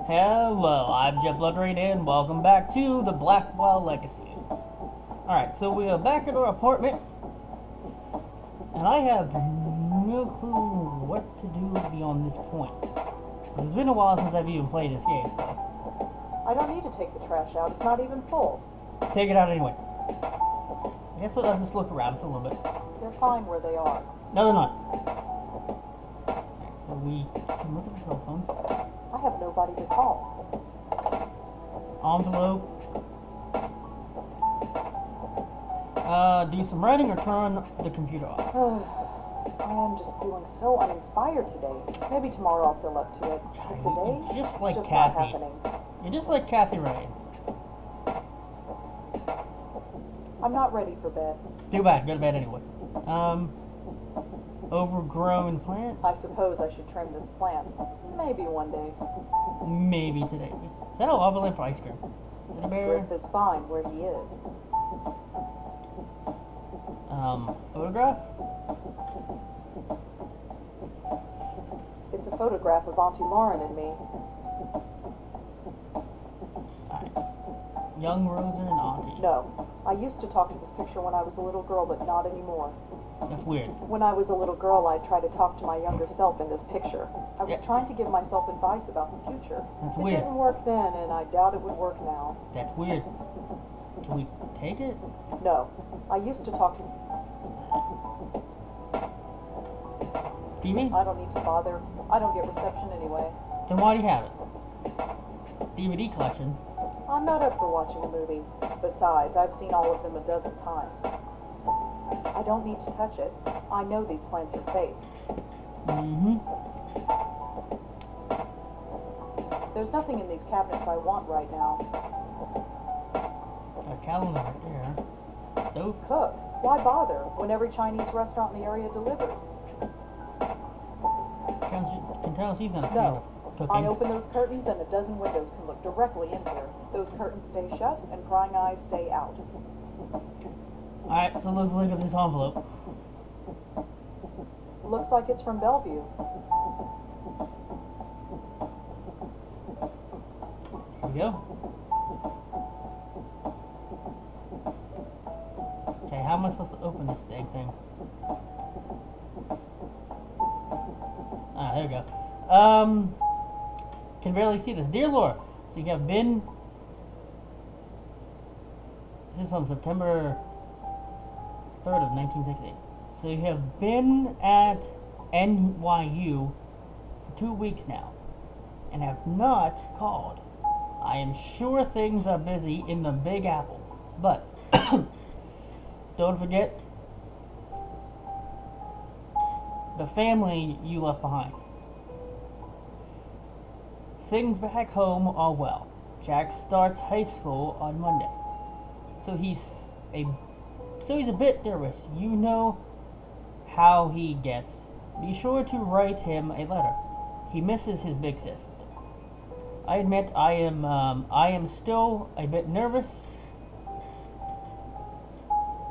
Hello, I'm JeffBloodRain and welcome back to the Blackwell Leagcy. Alright, so we are back at our apartment, and I have no clue what to do beyond this point. It's been a while since I've even played this game, so. I don't need to take the trash out, it's not even full. Take it out anyways. I guess I'll just look around for a little bit. They're fine where they are. No, they're not. Alright, so we can look at the telephone. I have nobody to call. Envelope. Do some writing or turn the computer off. I am just feeling so uninspired today. Maybe tomorrow I'll feel up to it. But today, You're just like it's just Kathy. not happening. You're just like Kathy Ray. I'm not ready for bed. Too bad. Go to bed anyways. Overgrown plant? I suppose I should trim this plant. Maybe one day. Maybe today. Is that a lava lamp for ice cream? Is it a bear? Griff is fine where he is. Photograph? It's a photograph of Auntie Lauren and me. Alright. Young Rosa and Auntie. No, I used to talk to this picture when I was a little girl, but not anymore. That's weird. When I was a little girl, I'd try to talk to my younger self in this picture. I was Yeah. trying to give myself advice about the future. That's It weird. didn't work then, and I doubt it would work now. That's weird. Can we take it? No, I used to talk to... TV? I don't need to bother. I don't get reception anyway. Then why do you have it? DVD collection. I'm not up for watching a movie. Besides, I've seen all of them a dozen times. I don't need to touch it. I know these plants are fake. Mm-hmm. There's nothing in these cabinets I want right now. A calendar right there. Stove? Cook. Why bother when every Chinese restaurant in the area delivers? Can tell she's not a fan No. of cooking. I open those curtains and a dozen windows can look directly in here. Those curtains stay shut and prying eyes stay out. Alright, so let's look at this envelope. Looks like it's from Bellevue. Here we go. Okay, how am I supposed to open this dang thing? Ah, there we go. Can barely see this. Dear Laura, so you have been... This is from September 3rd of 1960. So you have been at NYU for 2 weeks now and have not called. I am sure things are busy in the Big Apple, but don't forget the family you left behind. Things back home are well. Jack starts high school on Monday, so he's a bit nervous. You know how he gets. Be sure to write him a letter. He misses his big sister. I admit I am still a bit nervous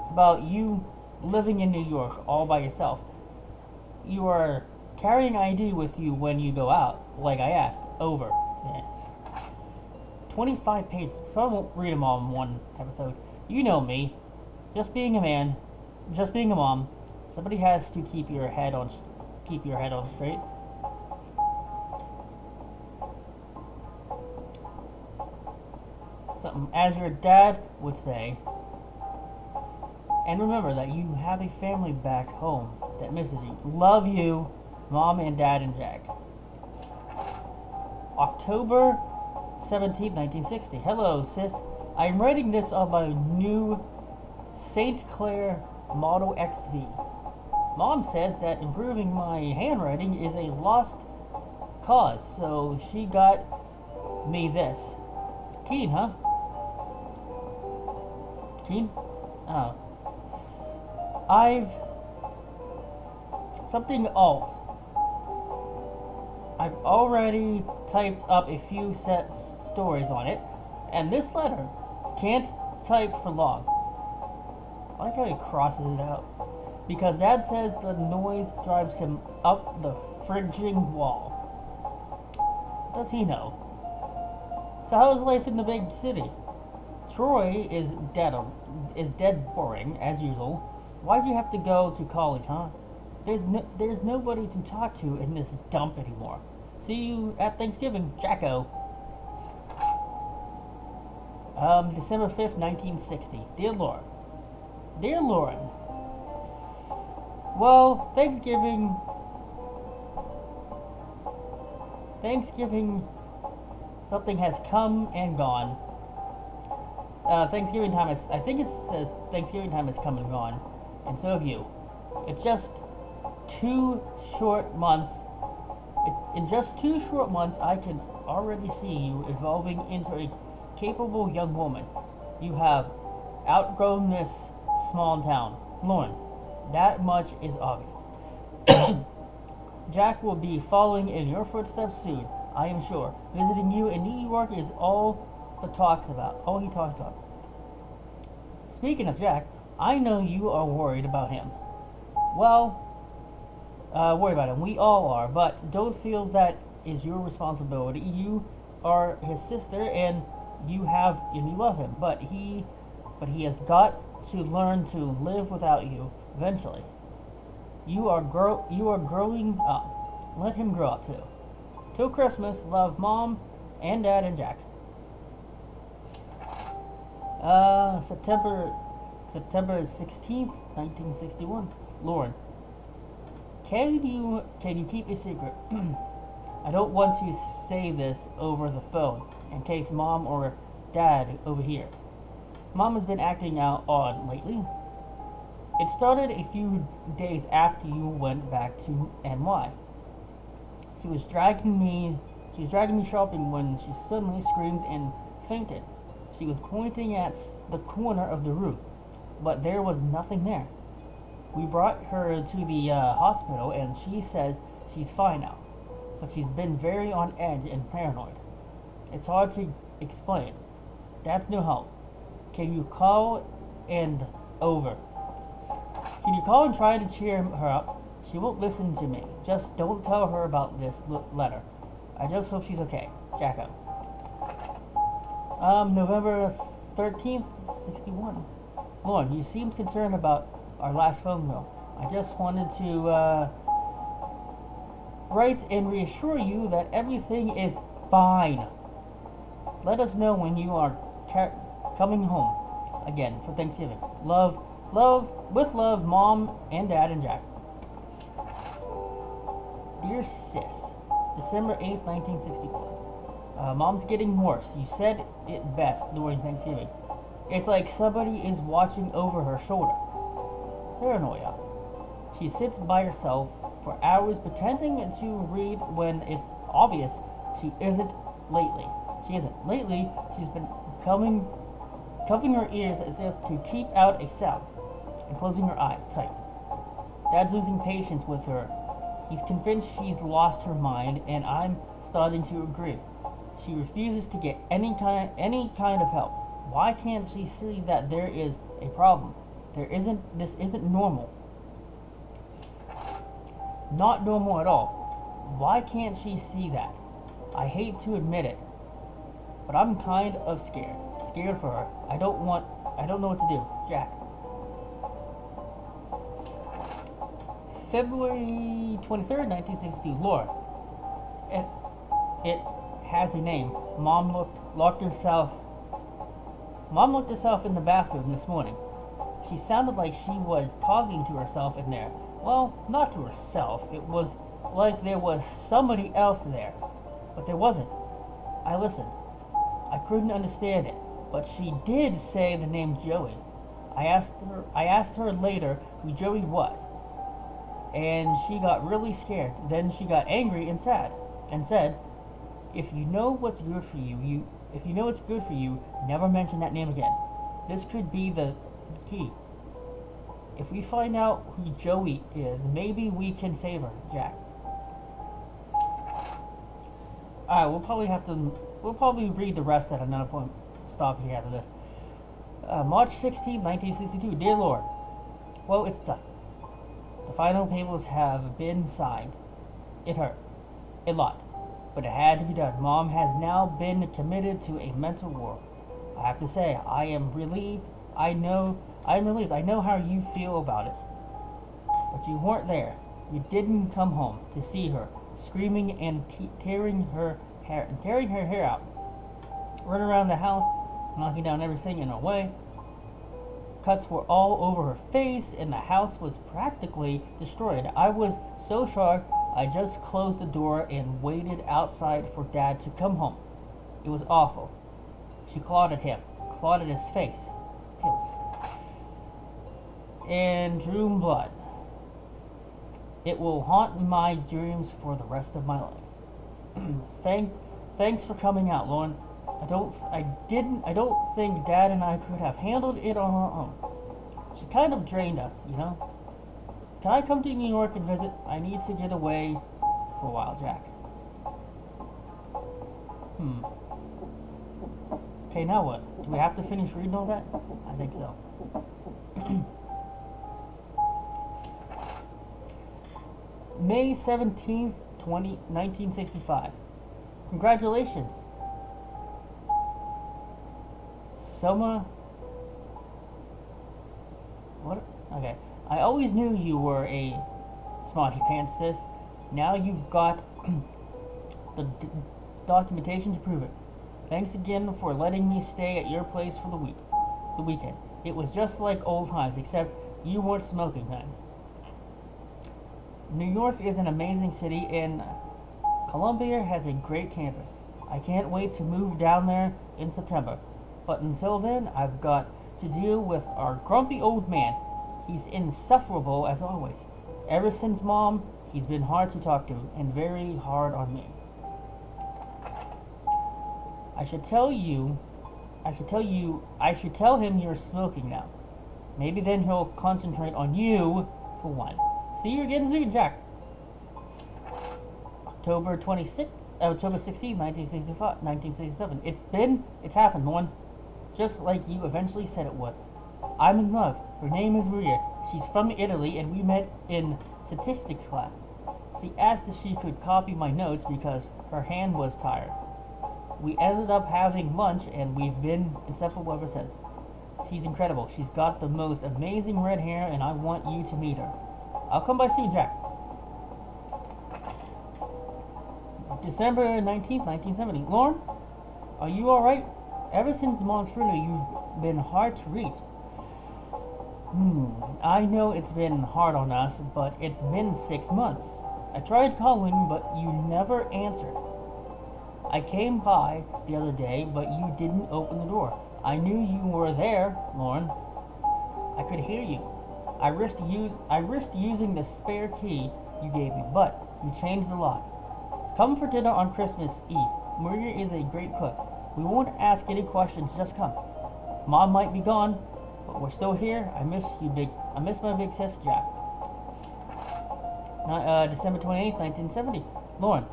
about you living in New York all by yourself. You are carrying ID with you when you go out, like I asked. Over. Yeah. 25 pages. I won't read them all in one episode. You know me. Just being a man, just being a mom. Somebody has to keep your head on straight. Something as your dad would say. And remember that you have a family back home that misses you. Love you, Mom and Dad and Jack. October 17th, 1960. Hello, sis. I'm writing this on my new St. Clair Model XV. Mom says that improving my handwriting is a lost cause, so she got me this. Keen, huh? Keen? Oh. Something alt. I've already typed up a few set stories on it, and this letter can't type for long. I like how he crosses it out. Because Dad says the noise drives him up the frigging wall. Does he know? So how's life in the big city? Troy is dead boring as usual. Why'd you have to go to college, huh? There's nobody to talk to in this dump anymore. See you at Thanksgiving, Jacko. December 5th, 1960. Dear Lauren. Dear Lauren. Well, Thanksgiving, something has come and gone. Thanksgiving time is, I think it says Thanksgiving time has come and gone, and so have you. It's just 2 short months. In just 2 short months, I can already see you evolving into a capable young woman. You have outgrown this small town. Lauren, that much is obvious. Jack will be following in your footsteps soon, I am sure. Visiting you in New York is all he talks about. Speaking of Jack, I know you are worried about him. Well, worried about him. We all are, but don't feel that is your responsibility. You are his sister, and you love him. But he has got to learn to live without you eventually. You are growing up. Let him grow up too. Till Christmas, love, Mom and Dad and Jack. September 16th, 1961. Lauren. Can you keep a secret? I don't want to say this over the phone in case Mom or Dad overhear. Mom has been acting out odd lately. It started a few days after you went back to NY. She was dragging me shopping when she suddenly screamed and fainted. She was pointing at the corner of the room, but there was nothing there. We brought her to the hospital, and she says she's fine now, but she's been very on edge and paranoid. It's hard to explain. That's no help. Can you call and try to cheer her up? She won't listen to me. Just don't tell her about this letter. I just hope she's okay. Jacko. November 13th, 61. Lauren, you seemed concerned about our last phone call. I just wanted to write and reassure you that everything is fine. Let us know when you are coming home again for Thanksgiving. With love, Mom and Dad and Jack. Dear Sis, December 8th, 1961. Mom's getting worse. You said it best during Thanksgiving. It's like somebody is watching over her shoulder. Paranoia. She sits by herself for hours pretending to read when it's obvious she isn't lately. Lately, she's been covering her ears as if to keep out a sound and closing her eyes tight. Dad's losing patience with her. He's convinced she's lost her mind, and I'm starting to agree. She refuses to get any kind of help. Why can't she see that there is a problem? This isn't normal. Not normal at all. Why can't she see that? I hate to admit it, but I'm kind of scared. Scared for her. I don't know what to do. Jack. February 23rd, 1962. Laura. It has a name. Mom locked herself in the bathroom this morning. She sounded like she was talking to herself in there. Well, not to herself. It was like there was somebody else there. But there wasn't. I listened. I couldn't understand it. But she did say the name Joey. I asked her later who Joey was. And she got really scared. Then she got angry and sad and said, if you know what's good for you, never mention that name again. This could be the key. If we find out who Joey is, maybe we can save her, Jack. Alright, we'll probably read the rest at another point. Stop here after this. March 16, 1962. Dear Lord, well, it's done. The final papers have been signed. It hurt. A lot. but it had to be done. Mom has now been committed to a mental ward. I have to say, I am relieved. I'm relieved. I know how you feel about it. But you weren't there. You didn't come home to see her, screaming and tearing her hair out. Running around the house, knocking down everything in her way. Cuts were all over her face, and the house was practically destroyed. I was so shocked, I just closed the door and waited outside for Dad to come home. It was awful. She clawed at him, clawed at his face. Ew. And drew blood. It will haunt my dreams for the rest of my life. Thanks for coming out, Lauren. I don't think Dad and I could have handled it on our own. She kind of drained us, you know? Can I come to New York and visit? I need to get away for a while, Jack. Okay, now what? Do we have to finish reading all that? I think so. May 17th, 1965. Congratulations. Soma. What? Okay. I always knew you were a smarty pants, sis. Now you've got the documentation to prove it. Thanks again for letting me stay at your place for the weekend. It was just like old times, except you weren't smoking then. New York is an amazing city, and Columbia has a great campus. I can't wait to move down there in September. But until then, I've got to deal with our grumpy old man. He's insufferable as always. Ever since Mom, he's been hard to talk to and very hard on me. I should tell him you're smoking now. Maybe then he'll concentrate on you for once. See you again soon, Jack. October 16th, 1967. It's happened, Lauren. Just like you eventually said it would. I'm in love. Her name is Maria. She's from Italy, and we met in statistics class. She asked if she could copy my notes because her hand was tired. We ended up having lunch, and we've been inseparable ever since. She's incredible. She's got the most amazing red hair, and I want you to meet her. I'll come by soon, Jack. December 19th, 1970. Lauren, are you alright? Ever since Mom's funeral, you've been hard to reach. I know it's been hard on us, but it's been 6 months. I tried calling, but you never answered. I came by the other day, but you didn't open the door. I knew you were there, Lauren. I could hear you. I risked using the spare key you gave me, but you changed the lock. Come for dinner on Christmas Eve. Maria is a great cook. We won't ask any questions, just come. Mom might be gone, but we're still here. I miss my big sis, Jack. December 28th, 1970. Lauren,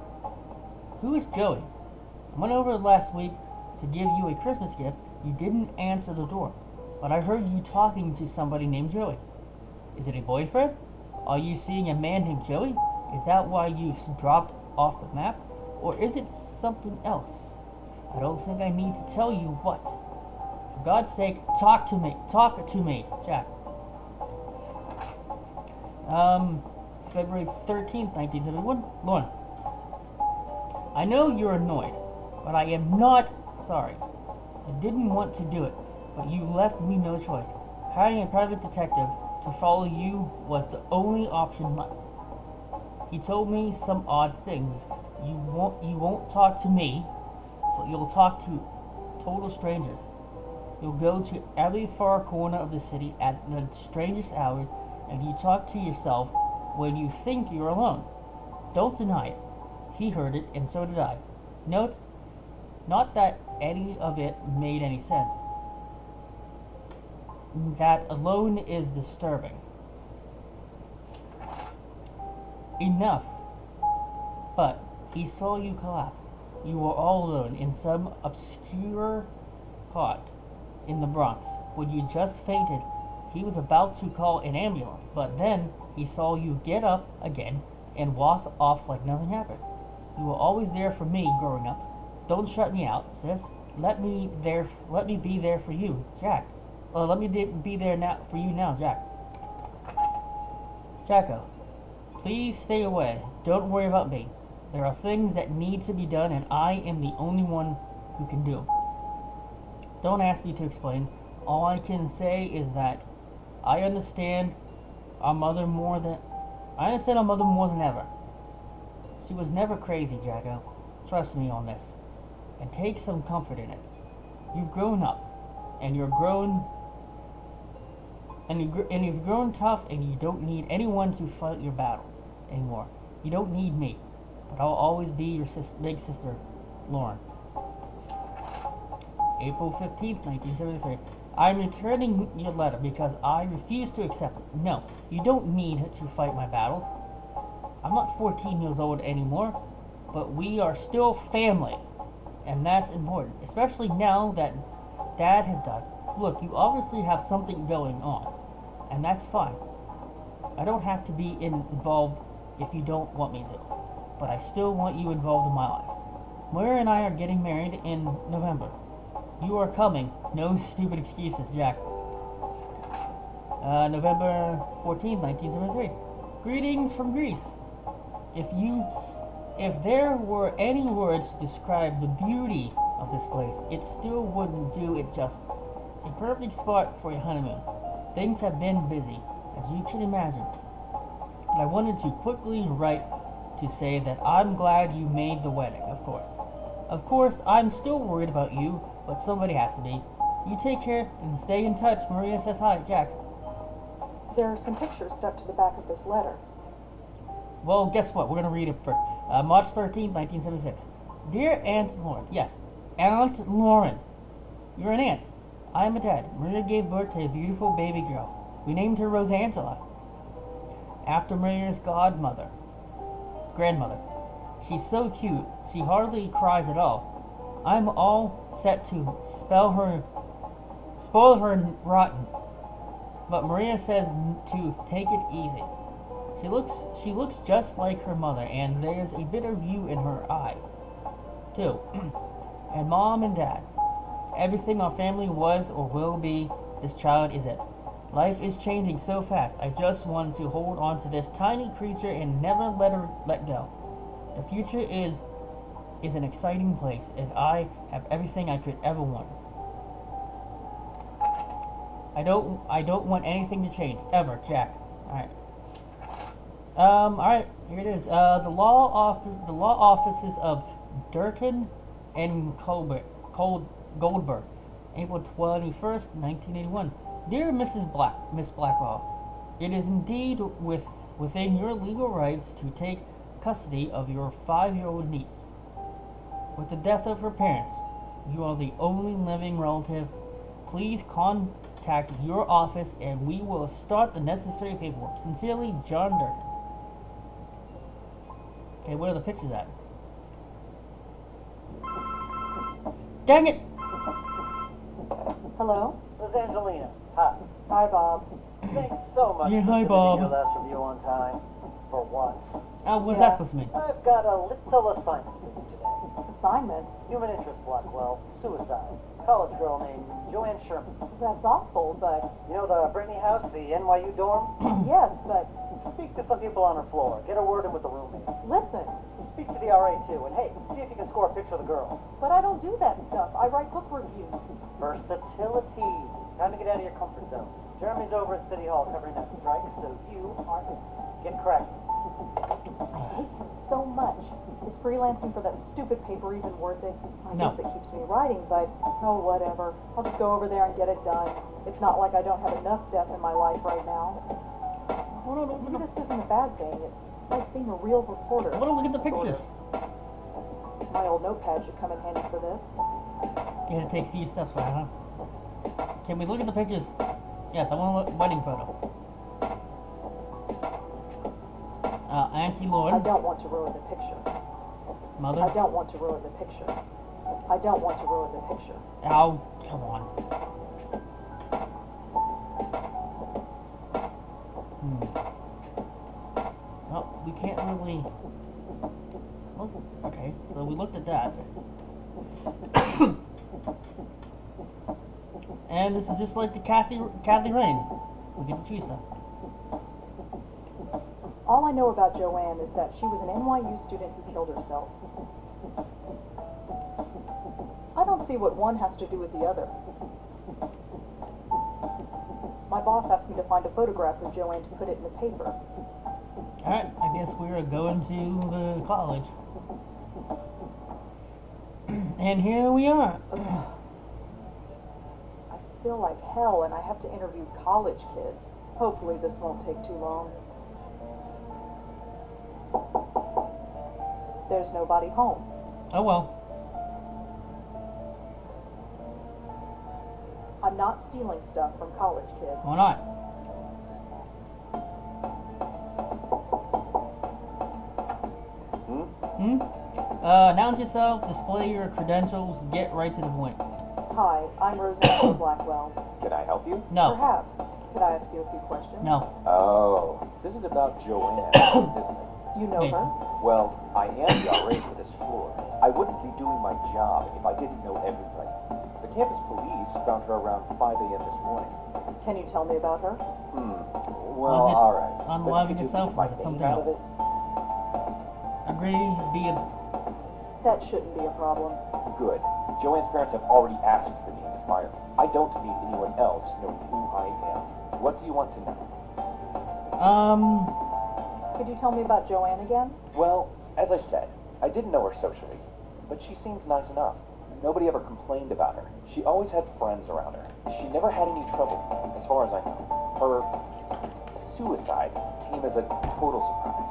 who is Joey? I went over last week to give you a Christmas gift. You didn't answer the door, but I heard you talking to somebody named Joey. Is it a boyfriend? Are you seeing a man named Joey? Is that why you've dropped off the map? Or is it something else? I don't think I need to tell you what. For God's sake, talk to me. Talk to me, Jack. February 13th, 1971. Lauren, I know you're annoyed, but I am not sorry. I didn't want to do it, but you left me no choice. Hiring a private detective to follow you was the only option left. He told me some odd things. You won't talk to me, but you'll talk to total strangers. You'll go to every far corner of the city at the strangest hours, and you talk to yourself when you think you're alone. Don't deny it. He heard it, and so did I. Note, not that any of it made any sense. That alone is disturbing. Enough. But he saw you collapse. You were all alone in some obscure park in the Bronx. When you just fainted, he was about to call an ambulance, but then he saw you get up again and walk off like nothing happened. You were always there for me growing up. Don't shut me out, sis. Let me be there for you, Jack. Let me be there now for you now, Jack. Jacko, please stay away. Don't worry about me. There are things that need to be done, and I am the only one who can do. Don't ask me to explain. All I can say is that I understand our mother more than ever. She was never crazy, Jacko. Trust me on this, and take some comfort in it. You've grown up, and you've grown tough, and you don't need anyone to fight your battles anymore. You don't need me, but I'll always be your big sister, Lauren. April 15th, 1973. I'm returning your letter because I refuse to accept it. No, you don't need to fight my battles. I'm not 14 years old anymore, but we are still family, and that's important, especially now that Dad has died. Look, you obviously have something going on, and that's fine. I don't have to be involved if you don't want me to, but I still want you involved in my life. Moira and I are getting married in November. You are coming. No stupid excuses, Jack. November 14th, 1973. Greetings from Greece. If there were any words to describe the beauty of this place, it still wouldn't do it justice. A perfect spot for a honeymoon. Things have been busy, as you can imagine. But I wanted to quickly write to say that I'm glad you made the wedding, of course. Of course, I'm still worried about you, but somebody has to be. You take care and stay in touch. Maria says hi, Jack. There are some pictures stuck to the back of this letter. Well, guess what? We're going to read it first. March 13th, 1976. Dear Aunt Lauren. Yes, Aunt Lauren. You're an aunt. I am a dad. Maria gave birth to a beautiful baby girl. We named her Rosangela, after Maria's grandmother. She's so cute. She hardly cries at all. I'm all set to spoil her rotten. But Maria says to take it easy. She looks just like her mother, and there's a bit of you in her eyes, too. And Mom and Dad. Everything our family was or will be, this child is it. Life is changing so fast. I just want to hold on to this tiny creature and never let go. The future is an exciting place, and I have everything I could ever want. I don't want anything to change ever, Jack. All right, here it is. The law offices of Durkin and Goldberg, April 21st, 1981. Dear Miss Blackwell, it is indeed within your legal rights to take custody of your 5-year-old niece. With the death of her parents, you are the only living relative. Please contact your office and we will start the necessary paperwork. Sincerely, John Durkin. Okay, where are the pictures at? Dang it! Hello? This is Angelina. Hi. Hi, Bob. Thanks so much Yeah, for hi, submitting Bob. your last review on time. For once. What's Yeah. that supposed to mean? I've got a little assignment for you today. Assignment? Human interest, Blackwell. Suicide. College girl named Joanne Sherman. That's awful, but You know the Brittany house, the NYU dorm? yes, but Speak to some people on her floor. Get a word in with the roommate. listen. Speak to the RA too. And hey, see if you can score a picture of the girl. But I don't do that stuff. I write book reviews. Versatility. Time to get out of your comfort zone. Jeremy's over at City Hall covering that strike, so you aren't. Get cracking. I hate him so much. Is freelancing for that stupid paper even worth it? I No. guess it keeps me writing, but oh, whatever. I'll just go over there and get it done. It's not like I don't have enough death in my life right now. Maybe this isn't a bad thing. It's like being a real reporter. I want to look at the sort of. pictures. My old notepad should come in handy for this. You had to take a few steps for that, huh? Can we look at the pictures? Yes, I want to look wedding photo. Auntie I Lauren, don't want to ruin the picture. mother. I don't want to ruin the picture. I don't want to ruin the picture. Ow, come on. Well, we can't really. Oh, okay, so we looked at that. And this is just like the Kathy Rain. We get the tree stuff. All I know about Joanne is that she was an NYU student who killed herself. I don't see what one has to do with the other. My boss asked me to find a photograph of Joanne to put it in the paper. Alright, I guess we're going to the college. And here we are. I feel like hell, and I have to interview college kids. Hopefully this won't take too long. There's nobody home. Oh well. I'm not stealing stuff from college kids. Why not? Announce yourself, display your credentials, get right to the point. Hi, I'm Rosanna Blackwell. Can I help you? No. Perhaps. Could I ask you a few questions? No. Oh, this is about Joanne, isn't it? You know Maybe. her? Well, I am the RA for this floor. I wouldn't be doing my job if I didn't know everybody. The campus police found her around 5 a.m. this morning. Can you tell me about her? Well, Was it all right. unloving But could you yourself, leave or my was it name something out of else? it? Agree, be a... That shouldn't be a problem. Good. Joanne's parents have already asked the dean to fire me. I don't need anyone else knowing who I am. What do you want to know? Could you tell me about Joanne again? Well, as I said, I didn't know her socially, but she seemed nice enough. Nobody ever complained about her. She always had friends around her. She never had any trouble, as far as I know. Her suicide came as a total surprise.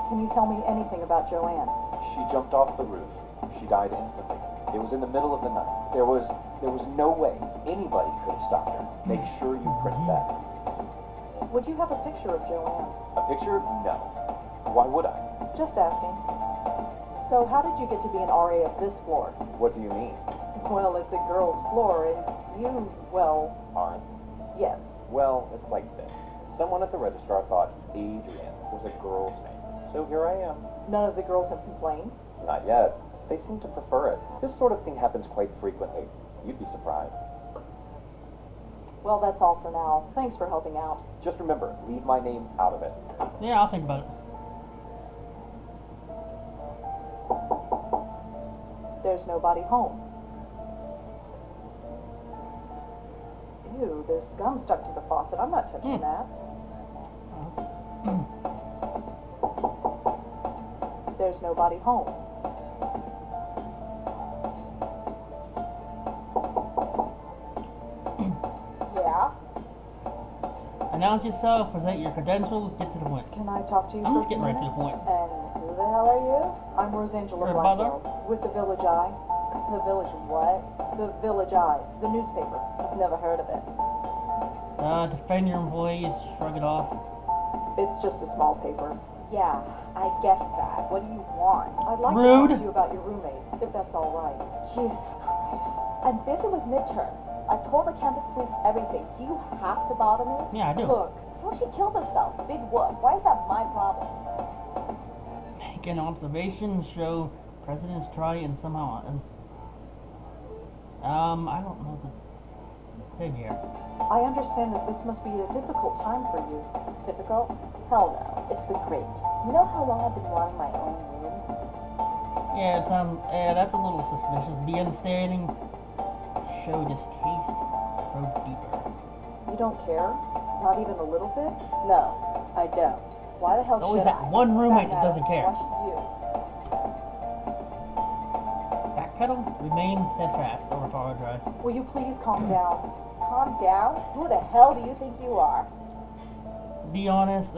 Can you tell me anything about Joanne? She jumped off the roof. She died instantly. It was in the middle of the night. There was no way anybody could have stopped her. Make sure you print that. Would you have a picture of Joanne? A picture? No. Why would I? Just asking. So how did you get to be an RA of this floor? What do you mean? Well, it's a girl's floor, and you, well, Aren't? yes. Well, it's like this. Someone at the registrar thought Adrian was a girl's name. So here I am. None of the girls have complained. Not yet. They seem to prefer it. This sort of thing happens quite frequently. You'd be surprised. Well, that's all for now. Thanks for helping out. Just remember, leave my name out of it. Yeah, I'll think about it. There's nobody home. Ew, there's gum stuck to the faucet. I'm not touching that. There's nobody home. Yeah? Announce yourself, present your credentials, get to the point. Can I talk to you I'm for just a few getting right to the minutes? point. And who the hell are you? I'm Rosangela Your Blackwell with the Village Eye. The Village what? The Village Eye, the newspaper. I've never heard of it. Defend your employees, shrug it off. It's just a small paper. Yeah, I guessed that. What do you want? I'd like Rude. to talk to you about your roommate, if that's all right. Jesus Christ. I'm busy with midterms. I told the campus police everything. Do you have to bother me? Yeah, I do. Look, So she killed herself. Big whoop. Why is that my problem? Make an observation, show presidents try and somehow... I don't know the thing here. I understand that this must be a difficult time for you. Difficult? Hell no. It's been great. You know how long I've been wanting my own room? Yeah, that's a little suspicious. Be understanding, show distaste, probe deeper. You don't care? Not even a little bit? No, I don't. Why the hell There's always should that I? one roommate that matter, doesn't care. Why should you? Backpedal, remain steadfast, or apologize. Will you please calm down? Calm down? Who the hell do you think you are? Be honest,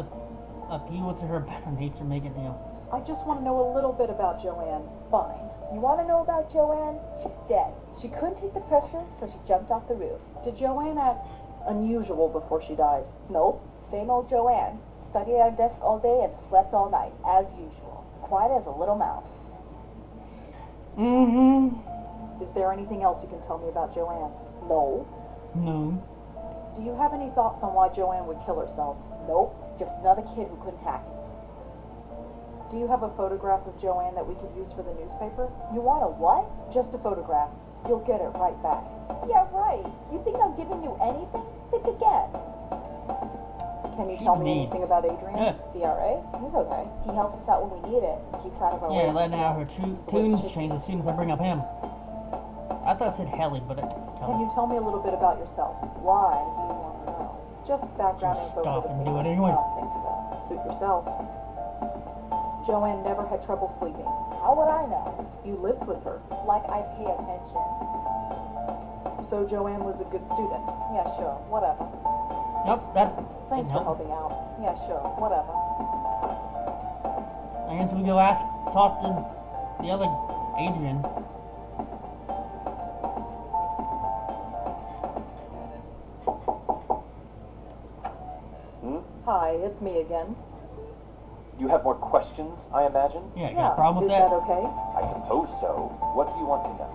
appeal to her better nature, make a deal. I just want to know a little bit about Joanne. Fine. You want to know about Joanne? She's dead. She couldn't take the pressure, so she jumped off the roof. Did Joanne act unusual before she died? Nope. Same old Joanne. Studied at her desk all day and slept all night, as usual. Quiet as a little mouse. Mm-hmm. Is there anything else you can tell me about Joanne? No. No. Do you have any thoughts on why Joanne would kill herself? Nope. Just another kid who couldn't hack it. Do you have a photograph of Joanne that we could use for the newspaper? You want a what? Just a photograph. You'll get it right back. Yeah, right. You think I'm giving you anything? Think again. Can you She's tell me mean. anything about Adrian? Yeah. The RA? He's okay. He helps us out when we need it. Keeps out of our way. Yeah, letting out her tunes change as soon as I bring up him. I thought it said Helly, but it's Can Kelly. you tell me a little bit about yourself? Why do you want to know? Just background Just info stop for the and do paper. it anyways. I don't think so. Suit yourself. Joanne never had trouble sleeping. How would I know? You lived with her. Like I pay attention. So Joanne was a good student. Yeah, sure. Whatever. Nope, that Thanks didn't for help. helping out. Yeah, sure. Whatever. I guess we go talk to the other Adrian. Hi, it's me again. You have more questions, I imagine? Yeah, got a problem with is that? that okay? I suppose so. What do you want to know?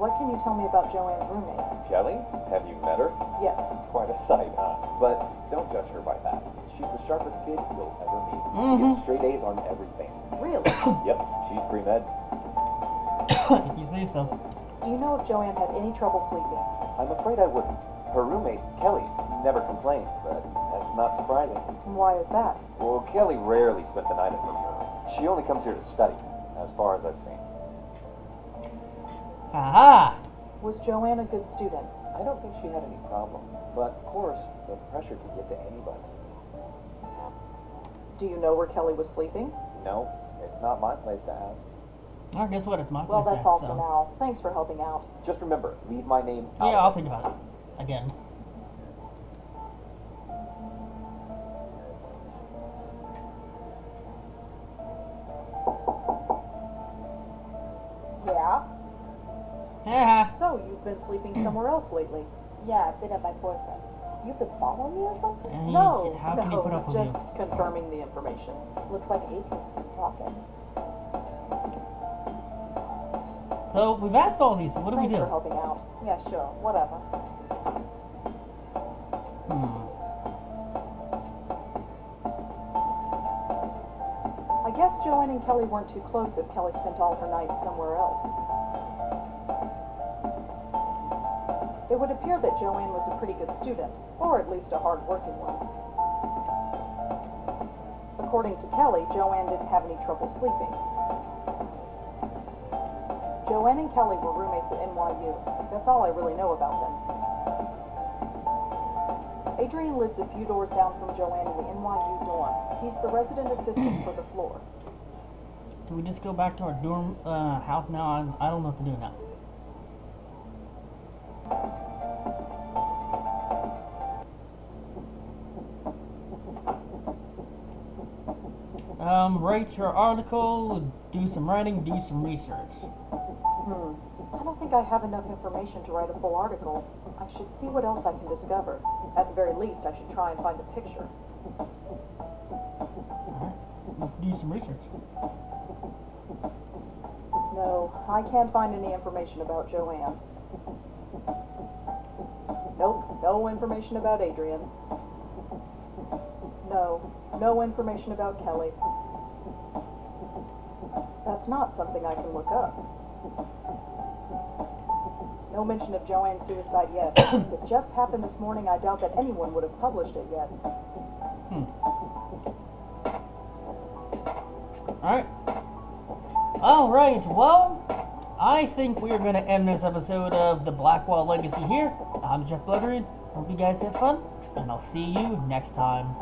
What can you tell me about Joanne's roommate? Kelly? Have you met her? Yes. Quite a sight, huh? But don't judge her by that. She's the sharpest kid you'll ever meet. She gets straight A's on everything. Really? Yep, she's pre-med. If you say so. Do you know if Joanne had any trouble sleeping? I'm afraid I wouldn't. Her roommate, Kelly, never complained, but that's not surprising. And why is that? Well, Kelly rarely spent the night at her room. She only comes here to study, as far as I've seen. Aha! Was Joanne a good student? I don't think she had any problems, but of course, the pressure can get to anybody. Do you know where Kelly was sleeping? No, it's not my place to ask. Well, guess what? It's my Well, place that's to all ask, for so. now. Thanks for helping out. Just remember, leave my name out. Yeah, I'll think about it. Again. Yeah? Yeah. So, you've been sleeping somewhere else lately? Yeah, I've been at my boyfriend's. You've been following me or something? And No, how can he put up with just you? confirming the information. Looks like Adrian's been talking. So, we've asked all these, so what do we Thanks do? for helping out. Yeah, sure. Whatever. I guess Joanne and Kelly weren't too close if Kelly spent all her nights somewhere else. It would appear that Joanne was a pretty good student, or at least a hard-working one. According to Kelly, Joanne didn't have any trouble sleeping. Joanne and Kelly were roommates at NYU. That's all I really know about them. Adrian lives a few doors down from Joanne in the NYU dorm. He's the resident assistant for the floor. Do we just go back to our dorm house now? I don't know what to do now. Write your article, do some writing, do some research. I don't think I have enough information to write a full article. I should see what else I can discover. At the very least, I should try and find a picture. Alright, let's do some research. No, I can't find any information about Joanne. Nope, no information about Adrian. No information about Kelly. That's not something I can look up. No mention of Joanne's suicide yet. If it just happened this morning, I doubt that anyone would have published it yet. Alright, well, I think we're going to end this episode of the Blackwell Legacy here. I'm JeffBloodRain. Hope you guys had fun, and I'll see you next time.